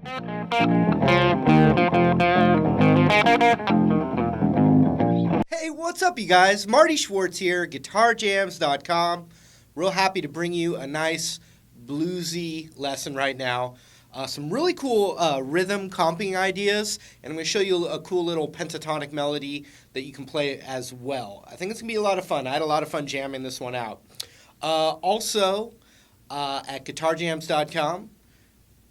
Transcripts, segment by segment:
Hey, what's up, you guys? Marty Schwartz here, GuitarJams.com. Real happy to bring you a nice bluesy lesson right now. Some really cool rhythm comping ideas, and I'm going to show you a cool little pentatonic melody that you can play as well. I think it's going to be a lot of fun. I had a lot of fun jamming this one out. Also, at GuitarJams.com,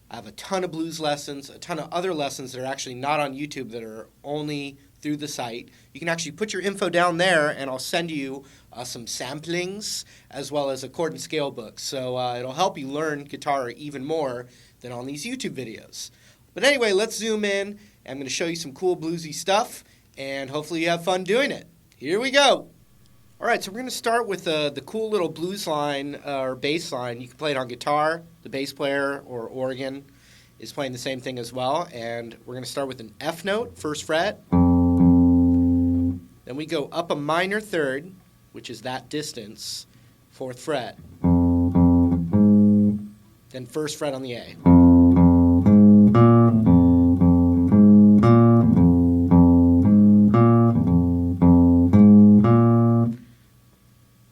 I have a ton of blues lessons, a ton of other lessons that are actually not on YouTube that are only through the site. You can actually put your info down there, and I'll send you some samplings as well as a chord and scale book. So it'll help you learn guitar even more than on these YouTube videos. But anyway, let's zoom in. I'm going to show you some cool bluesy stuff, and hopefully you have fun doing it. Here we go. All right, so we're going to start with the cool little blues line or bass line. You can play it on guitar. The bass player or organ is playing the same thing as well. And we're going to start with an F note, first fret. Then we go up a minor third, which is that distance, fourth fret. Then first fret on the A.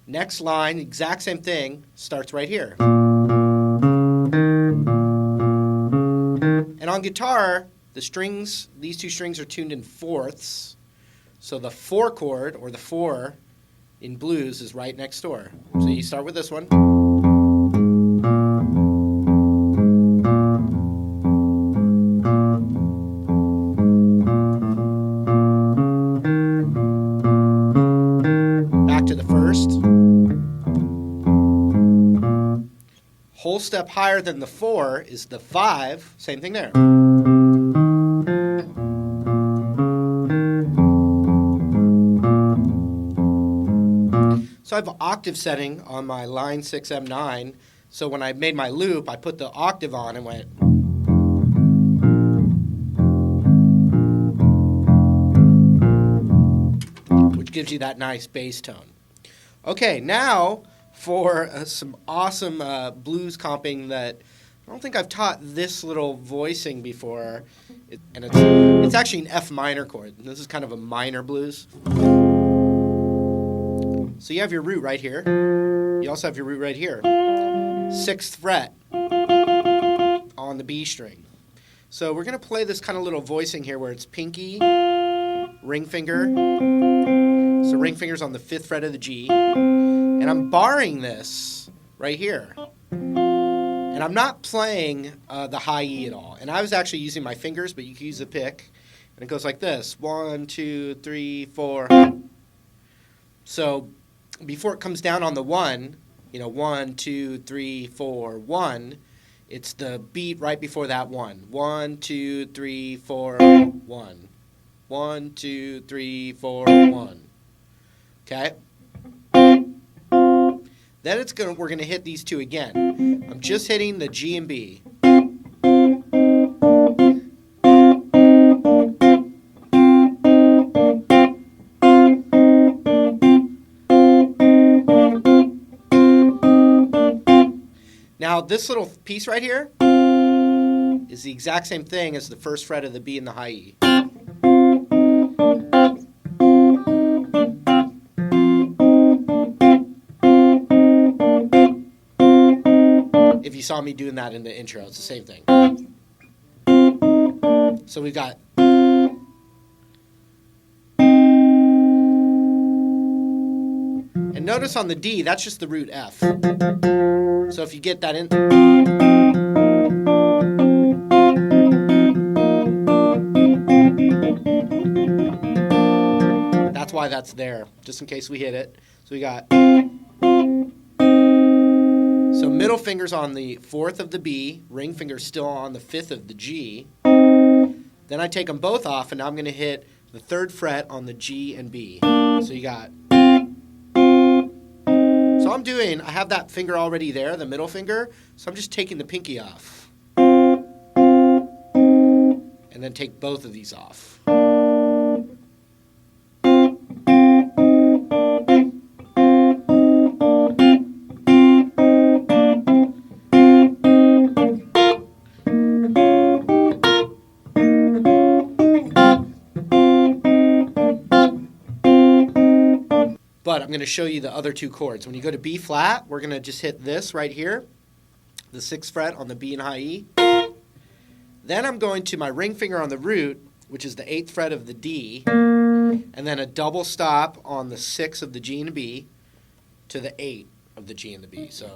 Next line, exact same thing, starts right here. And on guitar, the strings, these two strings are tuned in fourths. So the 4 chord, or the 4 in blues, is right next door. So you start with this one. Back to the first. Whole step higher than the 4 is the 5, same thing there. So I have an octave setting on my line 6 M9, so when I made my loop, I put the octave on and went. Which gives you that nice bass tone. Okay, now for some awesome blues comping that I don't think I've taught this little voicing before. And it's actually an F minor chord. This is kind of a minor blues. So you have your root right here. You also have your root right here. 6th fret on the B string. So we're going to play this kind of little voicing here where it's pinky, ring finger. So ring finger's on the 5th fret of the G. And I'm barring this right here. And I'm not playing the high E at all. And I was actually using my fingers, but you can use a pick. And it goes like this. 1, 2, 3, 4. So before it comes down on the 1, 1, 2, 3, 4, 1, it's the beat right before that 1. 1, 2, 3, 4, 1. 1, 2, 3, 4, 1. Okay? Then we're going to hit these two again. I'm just hitting the G and B. Now this little piece right here is the exact same thing as the first fret of the B and the high E. If you saw me doing that in the intro, it's the same thing. So we've got. And notice on the D, that's just the root F. So if you get that in. That's why that's there, just in case we hit it. So we got. So middle finger's on the 4th of the B, ring finger's still on the 5th of the G. Then I take them both off, and now I'm going to hit the 3rd fret on the G and B. So you got. So I have that finger already there, the middle finger, so I'm just taking the pinky off. And then take both of these off. I'm going to show you the other two chords. When you go to B flat, we're going to just hit this right here, the 6th fret on the B and high E. Then I'm going to my ring finger on the root, which is the 8th fret of the D, and then a double stop on the 6 of the G and the B to the 8 of the G and the B. So.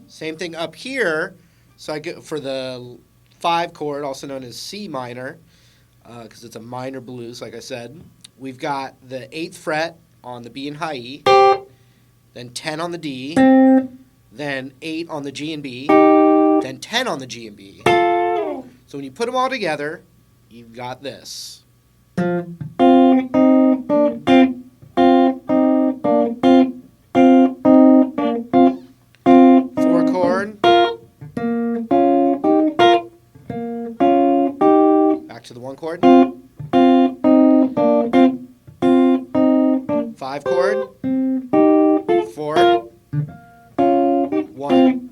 Same thing up here. So I get for the 5 chord, also known as C minor, because it's a minor blues, like I said. We've got the 8th fret on the B and high E, then 10 on the D, then 8 on the G and B, then 10 on the G and B. So when you put them all together, you've got this. 4 chord. Back to the 1 chord. 5 chord. 4. 1.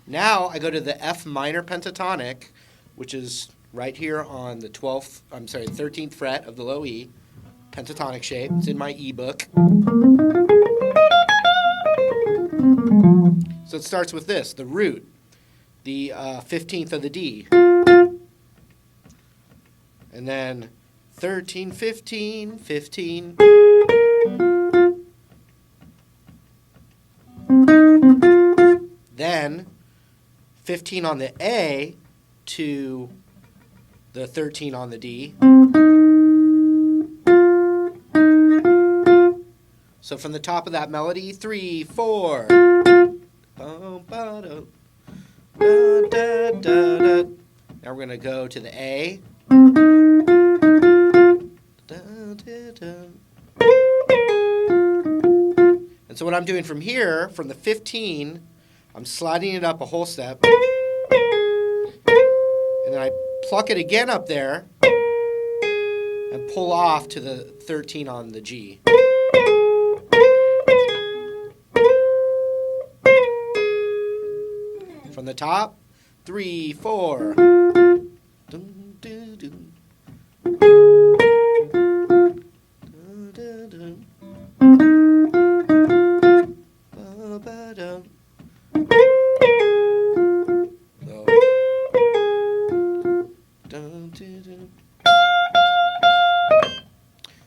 Now I go to the F minor pentatonic, which is right here on the 13th fret of the low E, pentatonic shape. It's in my ebook. So it starts with this, the root, the 15th of the D, and then 13, 15, 15. Then 15 on the A to the 13 on the D. So from the top of that melody, 3, 4. Now we're going to go to the A. And so what I'm doing from here, from the 15, I'm sliding it up a whole step, and then I pluck it again up there and pull off to the 13 on the G. From the top, 3, 4.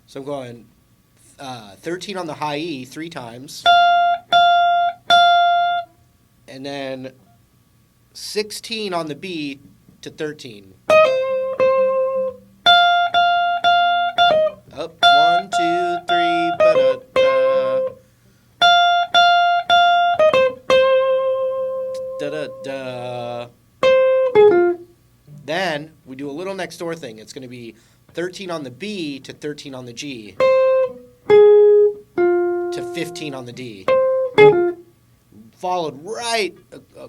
So I'm going 13 on the high E 3 times, and then 16 on the B to 13. Up, 1, 2, 3, ba-da-da. Da-da-da. Then we do a little next door thing. It's going to be 13 on the B to 13 on the G to 15 on the D. Followed right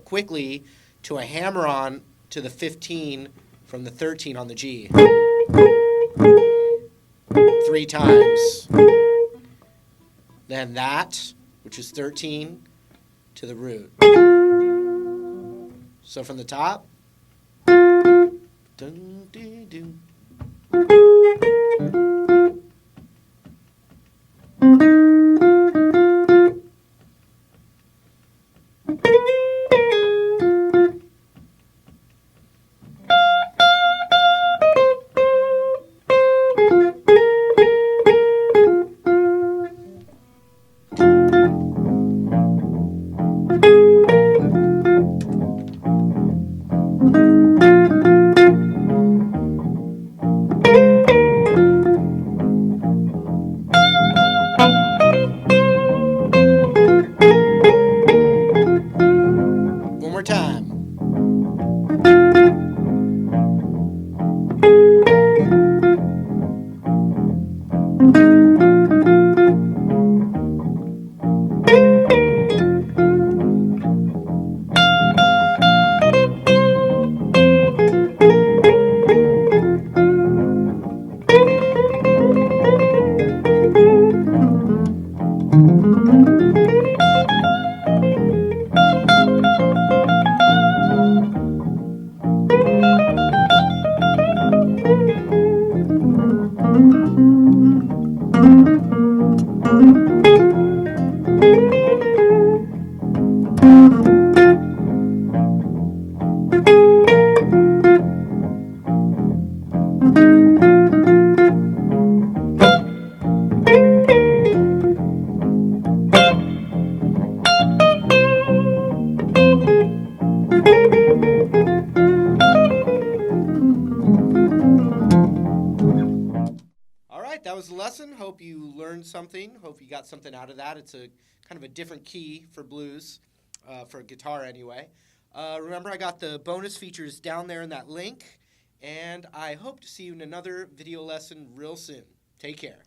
quickly to a hammer-on to the 15 from the 13 on the G. 3 times. Then that, which is 13, to the root. So from the top. Dun, dee, doo. lesson. Hope you learned something. Hope you got something out of that. It's a kind of a different key for blues, for guitar anyway. Remember, I got the bonus features down there in that link, and I hope to see you in another video lesson real soon. Take care.